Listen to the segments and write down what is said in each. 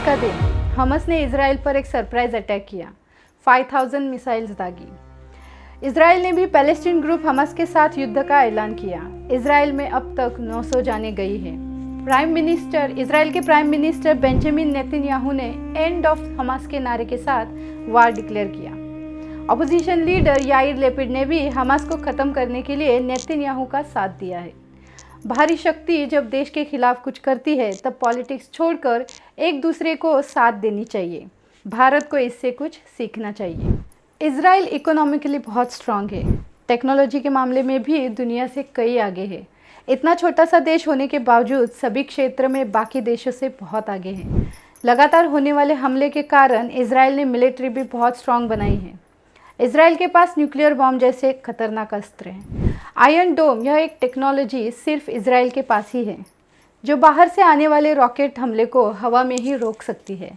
का दिन हमास ने इजराइल पर एक सरप्राइज अटैक किया, 5000 मिसाइल्स दागी। इजराइल ने भी पैलेस्टीन ग्रुप हमास के साथ युद्ध का ऐलान किया। इजराइल में अब तक 900 जानें गई है। इजराइल के प्राइम मिनिस्टर बेंजामिन नेतन्याहू ने एंड ऑफ हमास के नारे के साथ वार डिक्लेयर किया। अपोजिशन लीडर याइर लेपिड ने भी हमास को खत्म करने के लिए नेतन्याहू का साथ दिया है। भारी शक्ति जब देश के खिलाफ कुछ करती है तब पॉलिटिक्स छोड़कर एक दूसरे को साथ देनी चाहिए। भारत को इससे कुछ सीखना चाहिए। इजराइल इकोनॉमिकली बहुत स्ट्रांग है। टेक्नोलॉजी के मामले में भी दुनिया से कई आगे है। इतना छोटा सा देश होने के बावजूद सभी क्षेत्र में बाकी देशों से बहुत आगे है। लगातार होने वाले हमले के कारण इजराइल ने मिलिट्री भी बहुत स्ट्रांग बनाई है। इजराइल के पास न्यूक्लियर बॉम्ब जैसे खतरनाक अस्त्र हैं। आयरन डोम यह एक टेक्नोलॉजी सिर्फ इजराइल के पास ही है, जो बाहर से आने वाले रॉकेट हमले को हवा में ही रोक सकती है।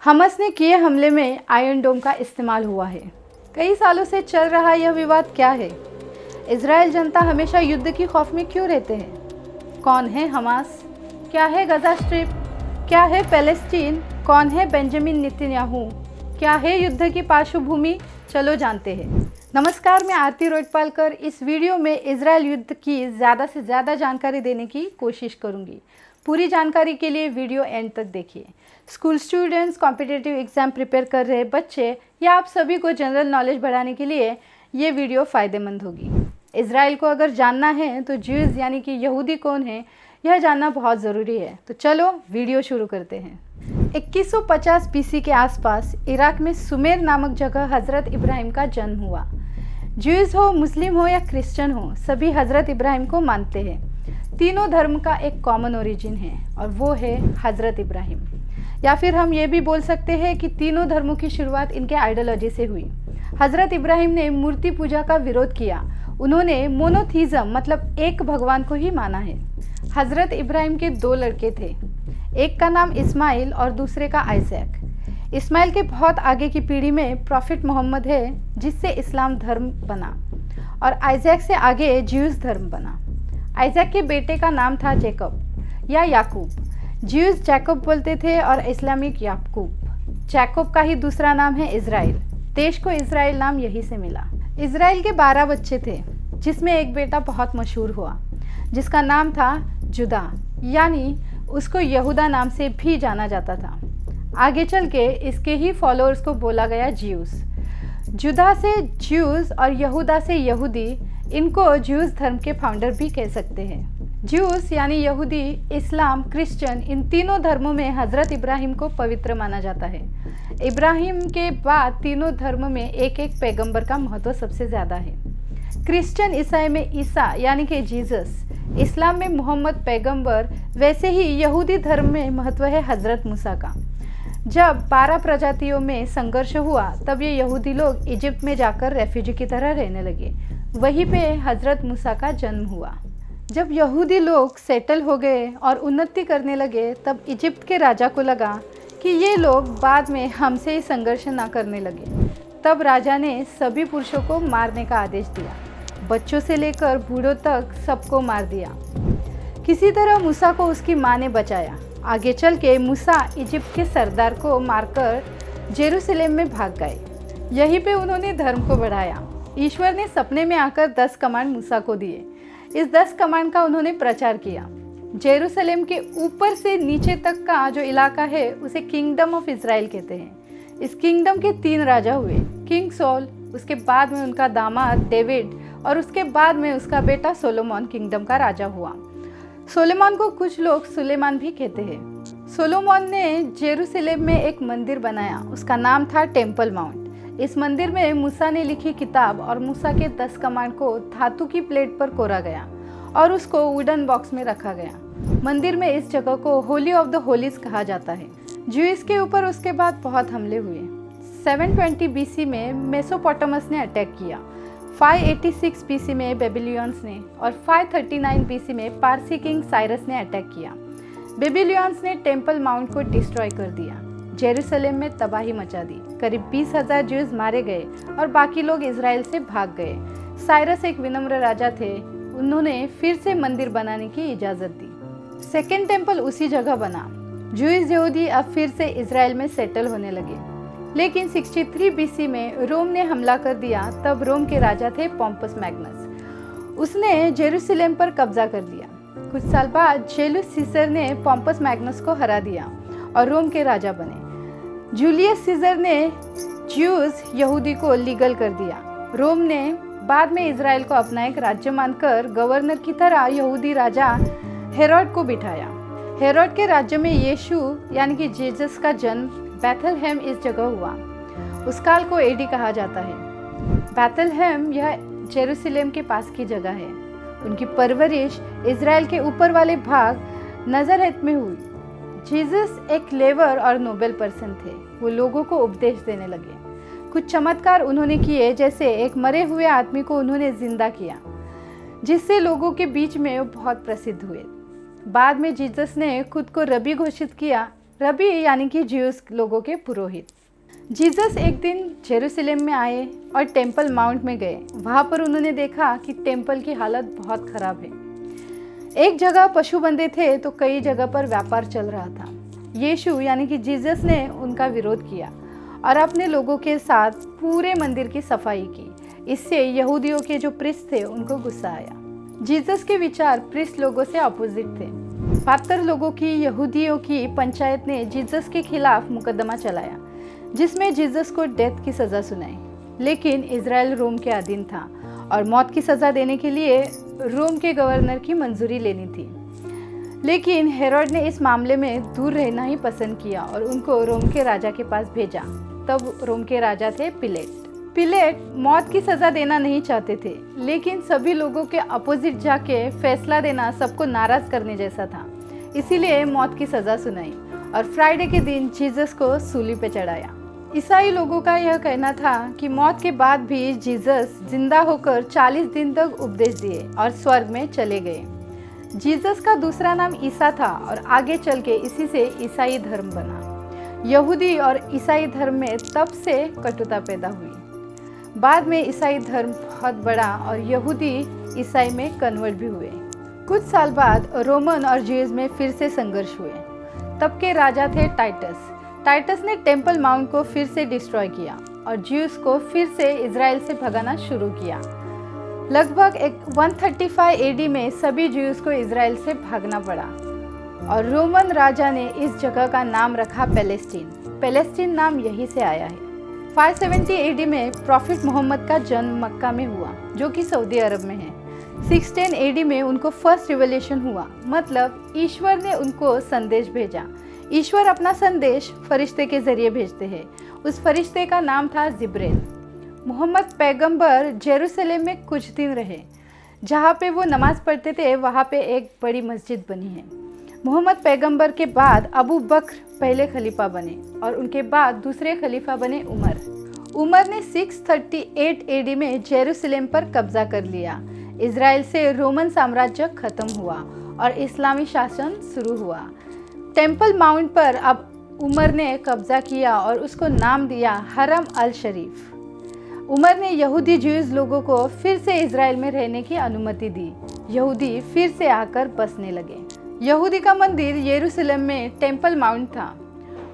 हमास ने किए हमले में आयरन डोम का इस्तेमाल हुआ है। कई सालों से चल रहा यह विवाद क्या है? इजराइल जनता हमेशा युद्ध की खौफ में क्यों रहते हैं? कौन है हमास? क्या है गजा स्ट्रिप? क्या है पैलेस्टीन? कौन है बेंजामिन नेतन्याहू? क्या है युद्ध की पार्श्वभूमि? चलो जानते हैं। नमस्कार, मैं आरती रोटपालकर। इस वीडियो में इजराइल युद्ध की ज़्यादा से ज़्यादा जानकारी देने की कोशिश करूंगी। पूरी जानकारी के लिए वीडियो एंड तक देखिए। School students, competitive exam prepare कर रहे बच्चे या आप सभी को जनरल नॉलेज बढ़ाने के लिए ये वीडियो फ़ायदेमंद होगी। इजराइल को अगर जानना है तो ज्यूज़ यानी कि यहूदी कौन है, यह जानना बहुत ज़रूरी है। तो चलो वीडियो शुरू करते हैं। 2150 बीसी के आसपास इराक में सुमेर नामक जगह हज़रत इब्राहिम का जन्म हुआ। ज्यूज़ हो, मुस्लिम हो या क्रिश्चियन हो, सभी हज़रत इब्राहिम को मानते हैं। तीनों धर्म का एक कॉमन ओरिजिन है और वो है हज़रत इब्राहिम। या फिर हम ये भी बोल सकते हैं कि तीनों धर्मों की शुरुआत इनके आइडियोलॉजी से हुई। हज़रत इब्राहिम ने मूर्ति पूजा का विरोध किया। उन्होंने मोनोथीज़म मतलब एक भगवान को ही माना है। हज़रत इब्राहिम के 2 लड़के थे, एक का नाम इस्माइल और दूसरे का आइजैक। इस्माइल के बहुत आगे की पीढ़ी में प्रॉफिट मोहम्मद है, जिससे इस्लाम धर्म बना, और आइजैक से आगे ज्यूज़ धर्म बना। आइजैक के बेटे का नाम था जैकब या याकूब। ज्यूज़ जैकब बोलते थे और इस्लामिक याकूब। जैकब का ही दूसरा नाम है इजराइल। देश को इजराइल नाम यही से मिला। इजराइल के 12 बच्चे थे, जिसमें एक बेटा बहुत मशहूर हुआ, जिसका नाम था जुदा, यानी उसको यहूदा नाम से भी जाना जाता था। आगे चल के इसके ही फॉलोअर्स को बोला गया ज्यूज़। जुदा से ज्यूज़ और यहूदा से यहूदी, इनको ज्यूज़ धर्म के फाउंडर भी कह सकते हैं। ज्यूज़ यानी यहूदी, इस्लाम, क्रिश्चियन, इन तीनों धर्मों में हज़रत इब्राहिम को पवित्र माना जाता है। इब्राहिम के बाद तीनों धर्म में एक एक पैगंबर का महत्व सबसे ज़्यादा है। क्रिश्चियन ईसाई में ईसा यानी कि जीसस, इस्लाम में मोहम्मद पैगंबर, वैसे ही यहूदी धर्म में महत्व है हज़रत मूसा का। जब 12 प्रजातियों में संघर्ष हुआ तब ये यहूदी लोग इजिप्ट में जाकर रेफ्यूजी की तरह रहने लगे। वहीं पे हज़रत मूसा का जन्म हुआ। जब यहूदी लोग सेटल हो गए और उन्नति करने लगे तब इजिप्ट के राजा को लगा कि ये लोग बाद में हमसे ही संघर्ष ना करने लगे। तब राजा ने सभी पुरुषों को मारने का आदेश दिया। बच्चों से लेकर बूढ़ों तक सबको मार दिया। किसी तरह मूसा को उसकी माँ ने बचाया। आगे चल के मूसा इजिप्ट के सरदार को मारकर जेरूसलेम में भाग गए। यहीं पे उन्होंने धर्म को बढ़ाया। ईश्वर ने सपने में आकर 10 कमांड मूसा को दिए। इस 10 कमांड का उन्होंने प्रचार किया। जेरूसलेम के ऊपर से नीचे तक का जो इलाका है उसे किंगडम ऑफ इजराइल कहते हैं। इस किंगडम के 3 राजा हुए, किंग सॉल, उसके बाद में उनका दामाद डेविड और उसके बाद में उसका बेटा सोलोमन किंगडम का राजा हुआ। सोलोमन को कुछ लोग सुलेमान भी कहते हैं। सोलोमन ने जेरूसलेम में एक मंदिर बनाया, उसका नाम था टेम्पल माउंट। इस मंदिर में मूसा ने लिखी किताब और मूसा के 10 कमांड को धातु की प्लेट पर कोरा गया और उसको वुडन बॉक्स में रखा गया। मंदिर में इस जगह को होली ऑफ द होलीज कहा जाता है। ज्यूइस के ऊपर उसके बाद बहुत हमले हुए। 720 बीसी में मेसोपोटामस ने अटैक किया। 586 बीसी में बेबीलियंस ने और 539 बीसी में पारसी किंग साइरस ने अटैक किया। बेबीलियंस ने टेम्पल माउंट को डिस्ट्रॉय कर दिया। जेरूसलेम में तबाही मचा दी। करीब 20,000 ज्यूज मारे गए और बाकी लोग इजराइल से भाग गए। साइरस एक विनम्र राजा थे, उन्होंने फिर से मंदिर बनाने की इजाज़त दी। सेकेंड टेम्पल उसी जगह बना। जूइश यहूदी अब फिर से इज़राइल में सेटल होने लगे। लेकिन 63 बीसी में रोम ने हमला कर दिया। तब रोम के राजा थे पॉम्पस मैग्नस। उसने जेरूसलम पर कब्जा कर लिया। कुछ साल बाद जूलियस सीजर ने पॉम्पस मैग्नस को हरा दिया और रोम के राजा बने। जूलियस सीजर ने ज्यूज यहूदी को लीगल कर दिया। रोम ने बाद में इज़राइल को अपना एक राज्य मानकर गवर्नर की तरह यहूदी राजा हेरोड को बिठाया। हेरोड के राज्य में यीशु यानी कि जीसस का जन्म बैथलहेम इस जगह हुआ। उस काल को एडी कहा जाता है। बैथलहेम यह जेरूसलम के पास की जगह है। उनकी परवरिश इज़राइल के ऊपर वाले भाग नजरेत में हुई। जीसस एक लेबर और नोबेल पर्सन थे। वो लोगों को उपदेश देने लगे। कुछ चमत्कार उन्होंने किए, जैसे एक मरे हुए आदमी को उन्होंने जिंदा किया, जिससे लोगों के बीच में वो बहुत प्रसिद्ध हुए। बाद में जीसस ने खुद को रबी घोषित किया। रबी यानी कि ज्यूस लोगों के पुरोहित। जीसस एक दिन जेरूसलम में आए और टेम्पल माउंट में गए। वहाँ पर उन्होंने देखा कि टेम्पल की हालत बहुत खराब है। एक जगह पशु बंधे थे तो कई जगह पर व्यापार चल रहा था। यीशु यानी कि जीसस ने उनका विरोध किया और अपने लोगों के साथ पूरे मंदिर की सफाई की। इससे यहूदियों के जो प्रीस्ट थे उनको गुस्सा आया। जीसस के विचार प्रीस्ट लोगों से अपोजिट थे। पातर लोगों की यहूदियों की पंचायत ने जीसस के खिलाफ मुकदमा चलाया, जिसमें जीसस को डेथ की सज़ा सुनाई। लेकिन इज़राइल रोम के अधीन था और मौत की सज़ा देने के लिए रोम के गवर्नर की मंजूरी लेनी थी। लेकिन हेरोड ने इस मामले में दूर रहना ही पसंद किया और उनको रोम के राजा के पास भेजा। तब रोम के राजा थे पिलेट। पिलेट मौत की सज़ा देना नहीं चाहते थे, लेकिन सभी लोगों के अपोजिट जाके फैसला देना सबको नाराज़ करने जैसा था। इसीलिए मौत की सज़ा सुनाई और फ्राइडे के दिन जीसस को सूली पे चढ़ाया। ईसाई लोगों का यह कहना था कि मौत के बाद भी जीसस जिंदा होकर 40 दिन तक उपदेश दिए और स्वर्ग में चले गए। जीसस का दूसरा नाम ईसा था और आगे चल के इसी से ईसाई धर्म बना। यहूदी और ईसाई धर्म में तब से कटुता पैदा हुई। बाद में ईसाई धर्म बहुत बड़ा और यहूदी ईसाई में कन्वर्ट भी हुए। कुछ साल बाद रोमन और ज्यूज में फिर से संघर्ष हुए। तब के राजा थे टाइटस। टाइटस ने टेम्पल माउंट को फिर से डिस्ट्रॉय किया और ज्यूज को फिर से इज़राइल से भगाना शुरू किया। लगभग 135 एडी में सभी ज्यूज को इज़राइल से भागना पड़ा और रोमन राजा ने इस जगह का नाम रखा पैलेस्टीन। पैलेस्टीन नाम यहीं से आया है। 570 एडी में प्रॉफिट मोहम्मद का जन्म मक्का में हुआ, जो कि सऊदी अरब में है। 610 एडी में उनको फर्स्ट रिवलेशन हुआ, मतलब ईश्वर ने उनको संदेश भेजा। ईश्वर अपना संदेश फरिश्ते के जरिए भेजते हैं। उस फरिश्ते का नाम था जिब्रेल। मोहम्मद पैगंबर जेरूसलम में कुछ दिन रहे। जहाँ पे वो नमाज पढ़ते थे वहाँ पे एक बड़ी मस्जिद बनी है। मोहम्मद पैगंबर के बाद अबू बकर पहले खलीफा बने और उनके बाद दूसरे खलीफा बने उमर। उमर ने 638 एडी में जेरूसलम पर कब्जा कर लिया। इज़राइल से रोमन साम्राज्य खत्म हुआ और इस्लामी शासन शुरू हुआ। टेम्पल माउंट पर अब उमर ने कब्जा किया और उसको नाम दिया हरम अल शरीफ। उमर ने यहूदी ज्यूज लोगों को फिर से इज़राइल में रहने की अनुमति दी। यहूदी फिर से आकर बसने लगे। यहूदी का मंदिर यरूशलेम में टेम्पल माउंट था।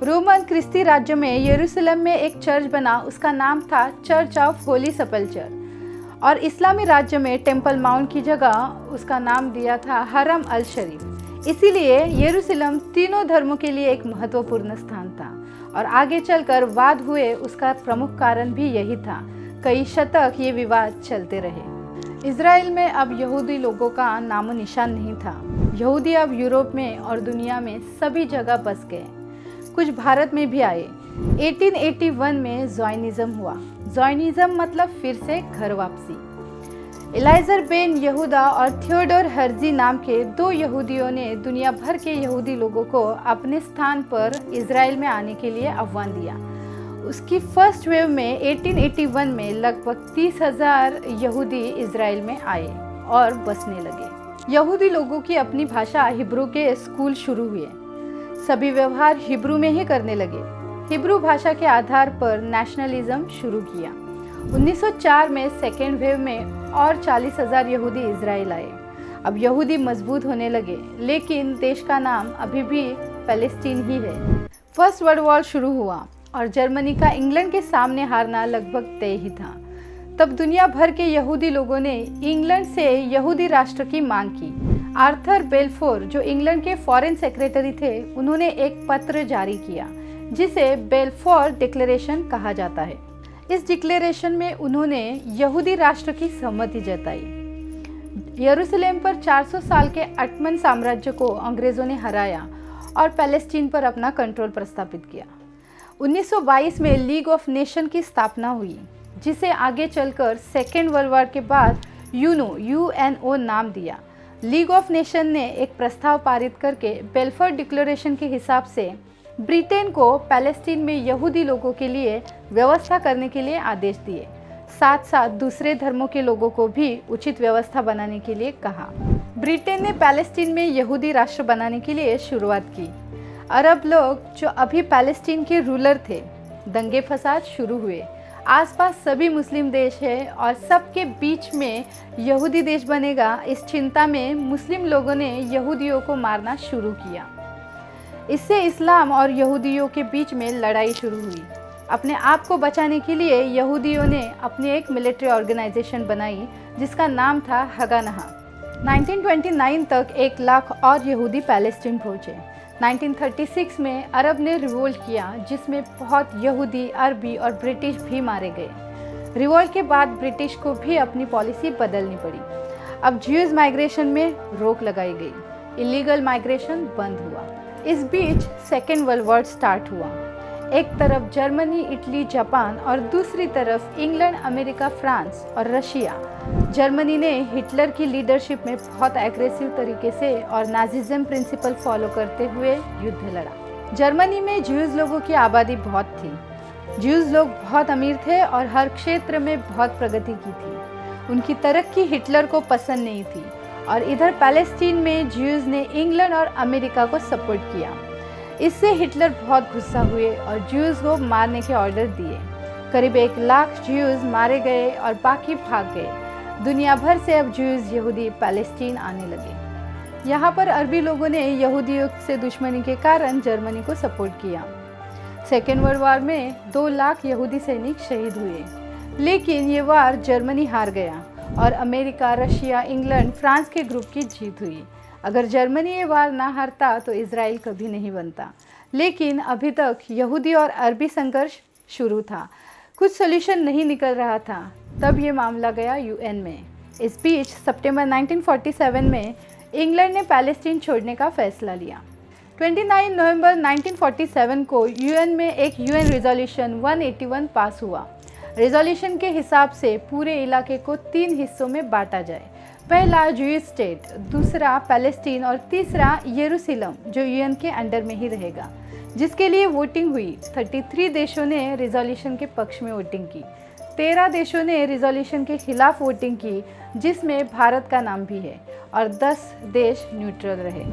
रोमन क्रिस्ती राज्य में यरूशलेम में एक चर्च बना, उसका नाम था चर्च ऑफ होली सेपल्चर। और इस्लामी राज्य में टेम्पल माउंट की जगह उसका नाम दिया था हरम अल शरीफ। इसीलिए यरूशलेम तीनों धर्मों के लिए एक महत्वपूर्ण स्थान था और आगे चलकर वाद हुए, उसका प्रमुख कारण भी यही था। कई शतक ये विवाद चलते रहे। इज़राइल में अब यहूदी लोगों का नामो निशान नहीं था। यहूदी अब यूरोप में और दुनिया में सभी जगह बस गए। कुछ भारत में भी आए। 1881 में ज़ायनिज़्म हुआ। ज़ायनिज़्म मतलब फिर से घर वापसी। एलाइजर बेन यहूदा और थियोडोर हर्जी नाम के दो यहूदियों ने दुनिया भर के यहूदी लोगों को अपने स्थान पर इज़राइल में आने के लिए आह्वान दिया। उसकी फर्स्ट वेव में 1881 में लगभग 30,000 यहूदी इज़राइल में आए और बसने लगे। यहूदी लोगों की अपनी भाषा हिब्रू के स्कूल शुरू हुए। सभी व्यवहार हिब्रू में ही करने लगे। हिब्रू भाषा के आधार पर नेशनलिज्म शुरू किया। 1904 में सेकेंड वेव में और 40,000 यहूदी इज़राइल आए। अब यहूदी मजबूत होने लगे, लेकिन देश का नाम अभी भी पैलेस्टीन ही है। फर्स्ट वर्ल्ड वॉर शुरू हुआ और जर्मनी का इंग्लैंड के सामने हारना लगभग तय ही था। तब दुनिया भर के यहूदी लोगों ने इंग्लैंड से यहूदी राष्ट्र की मांग की। आर्थर बेलफोर, जो इंग्लैंड के फॉरेन सेक्रेटरी थे, उन्होंने एक पत्र जारी किया जिसे बेलफोर डिक्लेरेशन कहा जाता है। इस डिक्लेरेशन में उन्होंने यहूदी राष्ट्र की सहमति जताई। यरूशलेम पर 400 साल के अटमन साम्राज्य को अंग्रेजों ने हराया और पैलेस्टीन पर अपना कंट्रोल प्रस्थापित किया। 1922 में लीग ऑफ नेशन की स्थापना हुई, जिसे आगे चलकर सेकेंड वर्ल्ड वॉर के बाद यूएनओ नाम दिया। लीग ऑफ नेशन ने एक प्रस्ताव पारित करके बेलफोर डिक्लेरेशन के हिसाब से ब्रिटेन को पैलेस्टीन में यहूदी लोगों के लिए व्यवस्था करने के लिए आदेश दिए। साथ साथ दूसरे धर्मों के लोगों को भी उचित व्यवस्था बनाने के लिए कहा। ब्रिटेन ने पैलेस्टीन में यहूदी राष्ट्र बनाने के लिए शुरुआत की। अरब लोग, जो अभी पैलेस्टीन के रूलर थे, दंगे फसाद शुरू हुए। आसपास सभी मुस्लिम देश है और सबके बीच में यहूदी देश बनेगा, इस चिंता में मुस्लिम लोगों ने यहूदियों को मारना शुरू किया। इससे इस्लाम और यहूदियों के बीच में लड़ाई शुरू हुई। अपने आप को बचाने के लिए यहूदियों ने अपनी एक मिलिट्री ऑर्गेनाइजेशन बनाई जिसका नाम था हगानहा। 1929 तक 1 लाख और यहूदी पैलेस्टीन पहुँचे। 1936 में अरब ने रिवोल्ट किया, जिसमें बहुत यहूदी, अरबी और ब्रिटिश भी मारे गए। रिवोल्ट के बाद ब्रिटिश को भी अपनी पॉलिसी बदलनी पड़ी। अब ज्यूज माइग्रेशन में रोक लगाई गई, इलीगल माइग्रेशन बंद हुआ। इस बीच सेकेंड वर्ल्ड वॉर स्टार्ट हुआ। एक तरफ जर्मनी, इटली, जापान और दूसरी तरफ इंग्लैंड, अमेरिका, फ्रांस और रशिया। जर्मनी ने हिटलर की लीडरशिप में बहुत एग्रेसिव तरीके से और नाजिज्म प्रिंसिपल फॉलो करते हुए युद्ध लड़ा। जर्मनी में ज्यूज लोगों की आबादी बहुत थी। ज्यूज लोग बहुत अमीर थे और हर क्षेत्र में बहुत प्रगति की थी। उनकी तरक्की हिटलर को पसंद नहीं थी और इधर पैलेस्टीन में ज्यूज ने इंग्लैंड और अमेरिका को सपोर्ट किया। इससे हिटलर बहुत गुस्सा हुए और ज्यूज को मारने के ऑर्डर दिए। करीब 1 लाख ज्यूज मारे गए और बाकी भाग गए। दुनिया भर से अब ज्यूज, यहूदी पैलेस्टीन आने लगे। यहाँ पर अरबी लोगों ने यहूदियों से दुश्मनी के कारण जर्मनी को सपोर्ट किया। सेकेंड वर्ल्ड वॉर में 2 लाख यहूदी सैनिक शहीद हुए, लेकिन ये वार जर्मनी हार गया और अमेरिका, रशिया, इंग्लैंड, फ्रांस के ग्रुप की जीत हुई। अगर जर्मनी ये वार ना हारता तो इजराइल कभी नहीं बनता। लेकिन अभी तक यहूदी और अरबी संघर्ष शुरू था, कुछ सॉल्यूशन नहीं निकल रहा था। तब ये मामला गया यूएन में। इस बीच सितंबर 1947 में इंग्लैंड ने पैलेस्टीन छोड़ने का फैसला लिया। 29 नवंबर 1947 को यूएन में एक यूएन रेजोल्यूशन 181 पास हुआ। रेजोल्यूशन के हिसाब से पूरे इलाके को 3 हिस्सों में बांटा जाए। पहला ज्यूइश स्टेट, दूसरा पैलेस्टीन और तीसरा यरूशलेम, जो यूएन के अंडर में ही रहेगा, जिसके लिए वोटिंग हुई। 33 देशों ने रिजोल्यूशन के पक्ष में वोटिंग की। 13 देशों ने रिजोल्यूशन के खिलाफ वोटिंग की, जिसमें भारत का नाम भी है, और 10 देश न्यूट्रल रहे।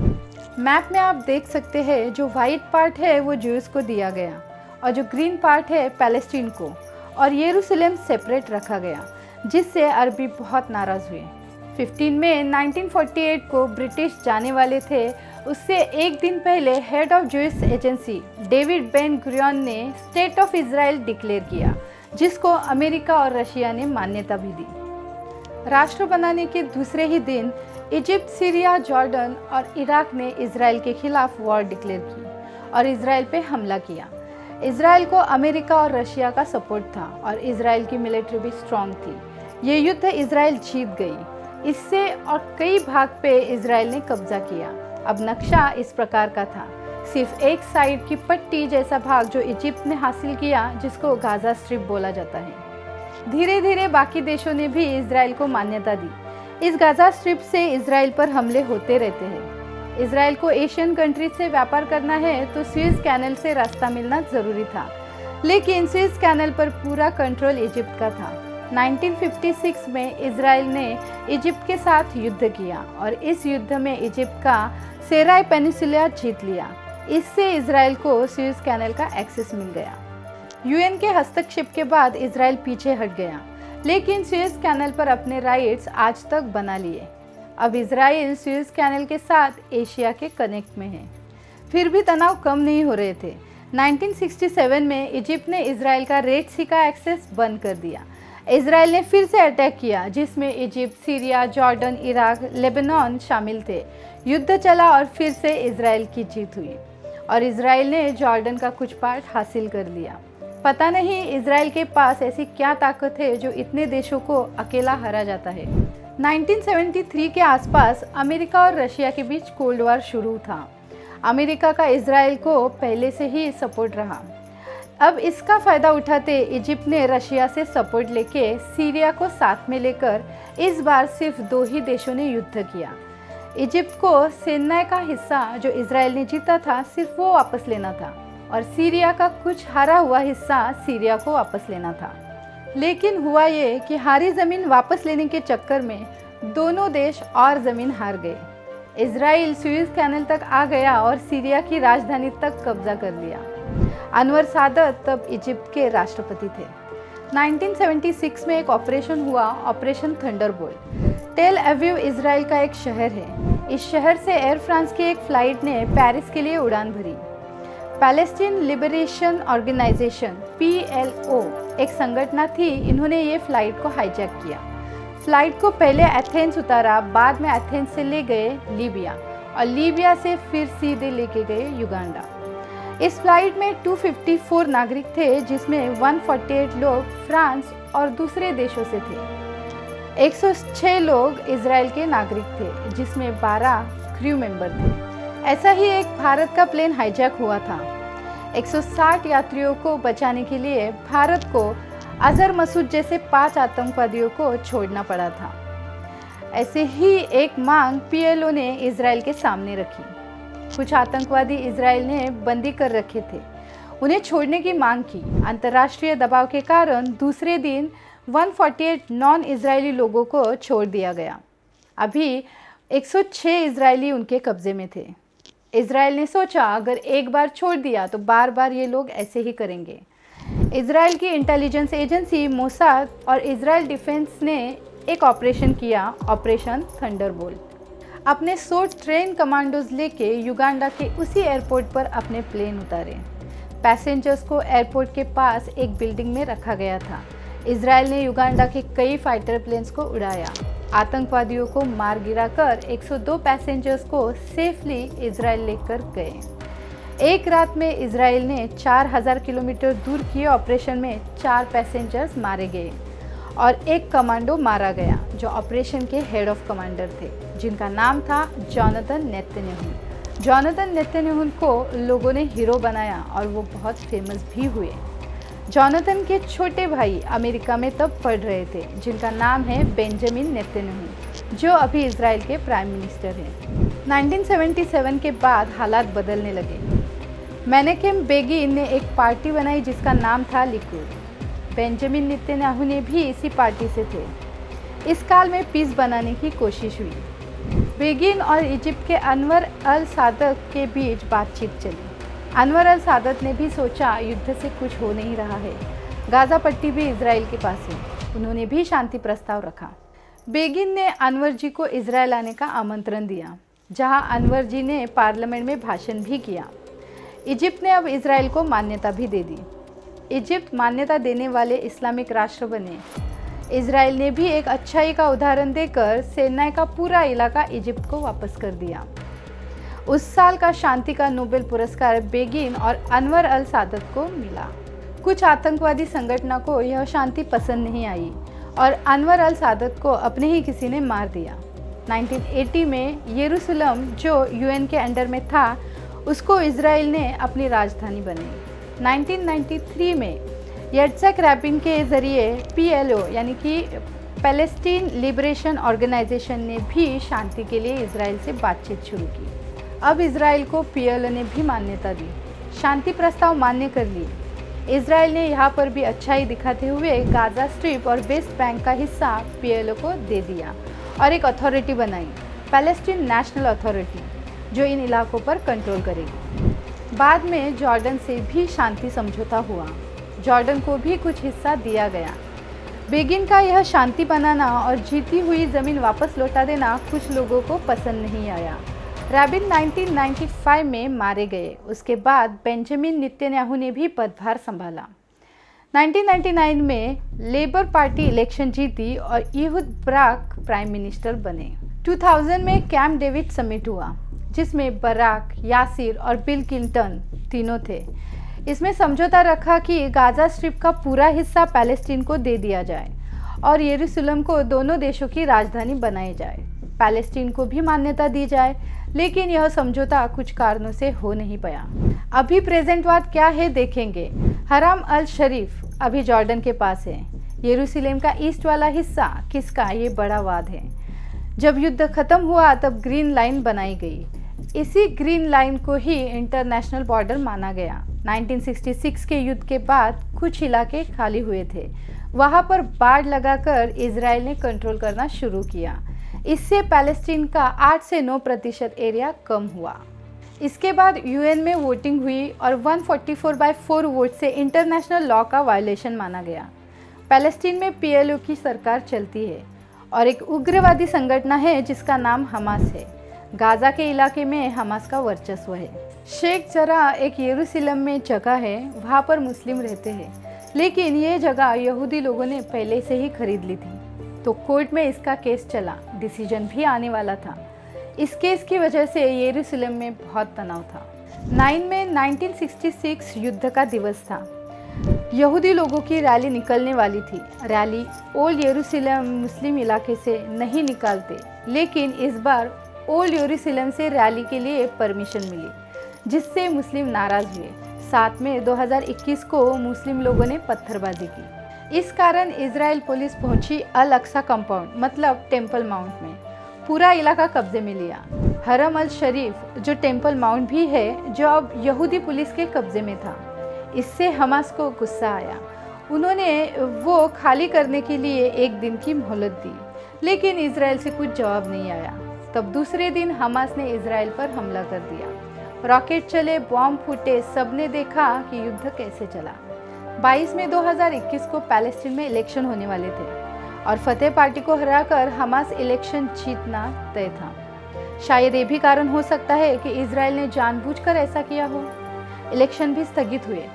मैप में आप देख सकते हैं, जो वाइट पार्ट है वो ज्यूज को दिया गया और जो ग्रीन पार्ट है पैलेस्टीन को, और यरूशलेम सेपरेट रखा गया, जिससे अरबी बहुत नाराज़ हुए। 15 मई 1948 को ब्रिटिश जाने वाले थे। उससे एक दिन पहले head of Jewish agency David Ben Gurion ने स्टेट ऑफ इजराइल डिक्लेयर किया, जिसको अमेरिका और रशिया ने मान्यता भी दी। राष्ट्र बनाने के दूसरे ही दिन इजिप्ट, सीरिया, जॉर्डन और इराक ने इजराइल के खिलाफ वॉर डिक्लेयर की और इजराइल पे हमला किया। इजराइल को अमेरिका और रशिया का सपोर्ट था और इजराइल की मिलिट्री भी स्ट्रांग थी। ये युद्ध इजराइल जीत गई। इससे और कई भाग पे इजराइल ने कब्जा किया। अब नक्शा इस प्रकार का था, सिर्फ एक साइड की पट्टी जैसा भाग जो इजिप्ट ने हासिल किया, जिसको गाजा स्ट्रिप बोला जाता है। धीरे धीरे बाकी देशों ने भी इजराइल को मान्यता दी। इस गाजा स्ट्रिप से इजराइल पर हमले होते रहते हैं। इजराइल को एशियन कंट्रीज से व्यापार करना है तो स्विस कैनल से रास्ता मिलना ज़रूरी था, लेकिन स्विस कैनल पर पूरा कंट्रोल इजिप्ट का था। 1956 में इजराइल ने इजिप्ट के साथ युद्ध किया और इस युद्ध में इजिप्ट का सेराई पेनिनसुला जीत लिया। इससे इजराइल को स्विस कैनल का एक्सेस मिल गया। यूएन के हस्तक्षेप के बाद इजराइल पीछे हट गया, लेकिन स्विस कैनल पर अपने राइट्स आज तक बना लिए। अब इजराइल स्विस कैनल के साथ एशिया के कनेक्ट में है। फिर भी तनाव कम नहीं हो रहे थे। 1967 में इजिप्ट ने इजराइल का रेड सी का एक्सेस बंद कर दिया। इजराइल ने फिर से अटैक किया, जिसमें Egypt, Syria, Jordan, Iraq, Lebanon शामिल थे। युद्ध चला और फिर से इजराइल की जीत हुई और इजराइल ने जॉर्डन का कुछ पार्ट हासिल कर लिया। पता नहीं इजराइल के पास ऐसी क्या ताकत है जो इतने देशों को अकेला हरा जाता है। 1973 के आसपास अमेरिका और रशिया के बीच कोल्ड वॉर शुरू था। अमेरिका का इजराइल को पहले से ही सपोर्ट रहा। अब इसका फ़ायदा उठाते इजिप्ट ने रशिया से सपोर्ट लेके सीरिया को साथ में लेकर इस बार सिर्फ 2 ही देशों ने युद्ध किया। इजिप्ट को सिनाई का हिस्सा जो इजराइल ने जीता था सिर्फ वो वापस लेना था और सीरिया का कुछ हारा हुआ हिस्सा सीरिया को वापस लेना था। लेकिन हुआ ये कि हारी ज़मीन वापस लेने के चक्कर में दोनों देश और ज़मीन हार गए। इजराइल सुएज़ कैनल तक आ गया और सीरिया की राजधानी तक कब्जा कर लिया। अनवर सादत तब इजिप्ट के राष्ट्रपति थे। 1976 में एक ऑपरेशन हुआ, operation Thunderbolt. Tel Aviv Israel का एक शहर है। इस शहर से एयर फ्रांस की एक फ़्लाइट ने पेरिस के लिए उड़ान भरी। पैलेस्टीन लिबरेशन ऑर्गेनाइजेशन PLO एक संगठन थी। इन्होंने ये फ़्लाइट को हाईजैक किया। फ़्लाइट को पहले एथेंस उतारा, बाद में एथेंस से ले गए लीबिया और लीबिया से फिर सीधे लेके गए युगांडा। इस फ्लाइट में 254 नागरिक थे, जिसमें 148 लोग फ्रांस और दूसरे देशों से थे। 106 लोग इजराइल के नागरिक थे, जिसमें 12 क्रू मेंबर थे। ऐसा ही एक भारत का प्लेन हाईजैक हुआ था। 160 यात्रियों को बचाने के लिए भारत को अजहर मसूद जैसे 5 आतंकवादियों को छोड़ना पड़ा था। ऐसे ही एक मांग PLO ने इजराइल के सामने रखी। कुछ आतंकवादी इजराइल ने बंदी कर रखे थे, उन्हें छोड़ने की मांग की। अंतर्राष्ट्रीय दबाव के कारण दूसरे दिन 148 नॉन इजरायली लोगों को छोड़ दिया गया। अभी 106 इजरायली उनके कब्जे में थे। इजराइल ने सोचा अगर एक बार छोड़ दिया तो बार बार ये लोग ऐसे ही करेंगे। इजराइल की इंटेलिजेंस एजेंसी मोसाद और इजराइल डिफेंस ने एक ऑपरेशन किया, ऑपरेशन थंडरबोल्ट। अपने 100 ट्रेन कमांडोज लेके युगांडा के उसी एयरपोर्ट पर अपने प्लेन उतारे। पैसेंजर्स को एयरपोर्ट के पास एक बिल्डिंग में रखा गया था। इजराइल ने युगांडा के कई फाइटर प्लेन्स को उड़ाया। आतंकवादियों को मार गिराकर 102 पैसेंजर्स को सेफली इजराइल लेकर गए। एक रात में इजराइल ने 4000 किलोमीटर दूर किए ऑपरेशन में 4 पैसेंजर्स मारे गए और एक कमांडो मारा गया जो ऑपरेशन के हेड ऑफ कमांडर थे, जिनका नाम था जोनाथन नेतन्याहू। जोनाथन नेतन्याहू को लोगों ने हीरो बनाया और वो बहुत फेमस भी हुए। जोनाथन के छोटे भाई अमेरिका में तब पढ़ रहे थे, जिनका नाम है बेंजामिन नेतन्याहू, जो अभी इजराइल के प्राइम मिनिस्टर हैं। 1977 के बाद हालात बदलने लगे। मेनेकेम बेगिन ने एक पार्टी बनाई जिसका नाम था लिकुड। बेंजामिन नेतन्याहू ने भी इसी पार्टी से थे। इस काल में पीस बनाने की कोशिश हुई। बेगिन और इजिप्ट के अनवर अल सादत के बीच बातचीत चली। अनवर अल सादत ने भी सोचा युद्ध से कुछ हो नहीं रहा है, गाज़ा पट्टी भी इजराइल के पास है। उन्होंने भी शांति प्रस्ताव रखा। बेगिन ने अनवर जी को इजराइल आने का आमंत्रण दिया, जहां अनवर जी ने पार्लियामेंट में भाषण भी किया। इजिप्ट ने अब इजराइल को मान्यता भी दे दी। इजिप्ट मान्यता देने वाले इस्लामिक राष्ट्र बने। इजराइल ने भी एक अच्छाई का उदाहरण देकर सिनाई का पूरा इलाका इजिप्ट को वापस कर दिया। उस साल का शांति का नोबेल पुरस्कार बेगिन और अनवर अल सादत को मिला। कुछ आतंकवादी संगठनों को यह शांति पसंद नहीं आई और अनवर अल सादत को अपने ही किसी ने मार दिया। 1980 में यरूशलेम, जो UN के अंडर में था, उसको इजराइल ने अपनी राजधानी बनाई। 1993 में यत्सेक रैबिन के ज़रिए PLO यानी कि पैलेस्टीन लिबरेशन ऑर्गेनाइजेशन ने भी शांति के लिए इजराइल से बातचीत शुरू की। अब इजराइल को PLO ने भी मान्यता दी, शांति प्रस्ताव मान्य कर लिए। इजराइल ने यहाँ पर भी अच्छाई दिखाते हुए गाज़ा स्ट्रिप और वेस्ट बैंक का हिस्सा PLO को दे दिया और एक अथॉरिटी बनाई, पैलेस्टीन नेशनल अथॉरिटी, जो इन इलाकों पर कंट्रोल करेगी। बाद में जॉर्डन से भी शांति समझौता हुआ, जॉर्डन को भी कुछ हिस्सा दिया गया। बेगिन का यह शांति बनाना और जीती हुई ज़मीन वापस लौटा देना कुछ लोगों को पसंद नहीं आया। राबिन 1995 में मारे गए। उसके बाद बेंजामिन नेतन्याहू ने भी पदभार संभाला। 1999 में लेबर पार्टी इलेक्शन जीती और इहुद बराक प्राइम मिनिस्टर बने। 2000 में कैंप डेविड समिट हुआ, जिसमें बराक, यासिर और बिल क्लिंटन तीनों थे। इसमें समझौता रखा कि गाजा स्ट्रिप का पूरा हिस्सा पैलेस्टीन को दे दिया जाए और यरूशलेम को दोनों देशों की राजधानी बनाई जाए। पैलेस्टीन को भी मान्यता दी जाए, लेकिन यह समझौता कुछ कारणों से हो नहीं पाया। अभी प्रेजेंट वाद क्या है देखेंगे। हरम अल शरीफ अभी जॉर्डन के पास है। यरूशलेम का ईस्ट वाला हिस्सा किसका, ये बड़ा वाद है। जब युद्ध खत्म हुआ तब ग्रीन लाइन बनाई गई। इसी ग्रीन लाइन को ही इंटरनेशनल बॉर्डर माना गया। 1966 के युद्ध के बाद कुछ इलाके खाली हुए थे। वहां पर बाड़ लगाकर इजराइल ने कंट्रोल करना शुरू किया। इससे पैलेस्टीन का 8 से 9% एरिया कम हुआ। इसके बाद यूएन में वोटिंग हुई और 144/4 वोट से इंटरनेशनल लॉ का वायलेशन माना गया। पैलेस्टीन में पीएलओ की सरकार चलती है और एक उग्रवादी संगठन है जिसका नाम हमास है। गाजा के इलाके में हमास का वर्चस्व है। शेख जरा एक यरूशलेम में जगह है, वहाँ पर मुस्लिम रहते हैं, लेकिन ये जगह यहूदी लोगों ने पहले से ही खरीद ली थी। तो कोर्ट में इसका केस चला, डिसीजन भी आने वाला था। इस केस की वजह से यरूशलेम में बहुत तनाव था। 9 मई 1966 युद्ध का दिवस था। यहूदी लोगों की रैली निकलने वाली थी। रैली ओल्ड यरूशलेम मुस्लिम इलाके से नहीं निकालते, लेकिन इस बार ओल्ड यरूशलेम से रैली के लिए परमिशन मिली, जिससे मुस्लिम नाराज हुए। साथ में 2021 को मुस्लिम लोगों ने पत्थरबाजी की। इस कारण इजराइल पुलिस पहुंची अल अक्सा कंपाउंड, मतलब टेम्पल माउंट में। पूरा इलाका कब्जे में लिया। हरम अल शरीफ जो टेम्पल माउंट भी है, जो अब यहूदी पुलिस के कब्जे में था। इससे हमास को गुस्सा आया। उन्होंने वो खाली करने के लिए 1 दिन की मोहलत दी, लेकिन इजराइल से कुछ जवाब नहीं आया। तब दूसरे दिन हमास ने इजराइल पर हमला कर दिया। रॉकेट चले, बॉम्ब फूटे, सबने देखा कि युद्ध कैसे चला। 22 मई 2021 को पैलेस्टीन में इलेक्शन होने वाले थे और फतेह पार्टी को हराकर हमास इलेक्शन जीतना तय था। शायद ये भी कारण हो सकता है कि इजराइल ने जानबूझकर ऐसा किया हो। इलेक्शन भी स्थगित हुए।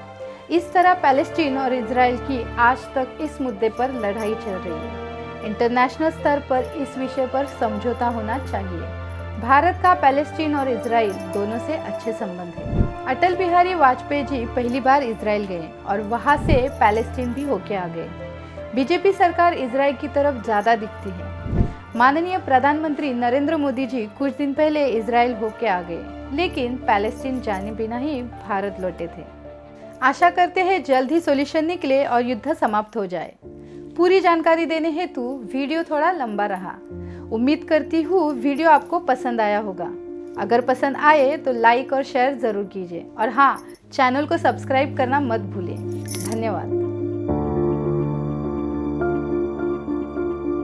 इस तरह पैलेस्टीन और इजराइल की आज तक इस मुद्दे पर लड़ाई चल रही है। इंटरनेशनल स्तर पर इस विषय पर समझौता होना चाहिए। भारत का पैलेस्टीन और इजराइल दोनों से अच्छे संबंध हैं। अटल बिहारी वाजपेयी जी पहली बार इजराइल गए और वहां से पैलेस्टीन भी होके आ गए। बीजेपी सरकार इजराइल की तरफ ज़्यादा दिखती है। माननीय प्रधानमंत्री नरेंद्र मोदी जी कुछ दिन पहले इजराइल होके आ गए, लेकिन पैलेस्टीन जाने बिना ही भारत लौटे थे। आशा करते हैं जल्द ही सॉल्यूशन निकले और युद्ध समाप्त हो जाए। पूरी जानकारी देने हेतु वीडियो थोड़ा लंबा रहा। उम्मीद करती हूँ वीडियो आपको पसंद आया होगा। अगर पसंद आए तो लाइक और शेयर ज़रूर कीजिए और हाँ, चैनल को सब्सक्राइब करना मत भूलें। धन्यवाद।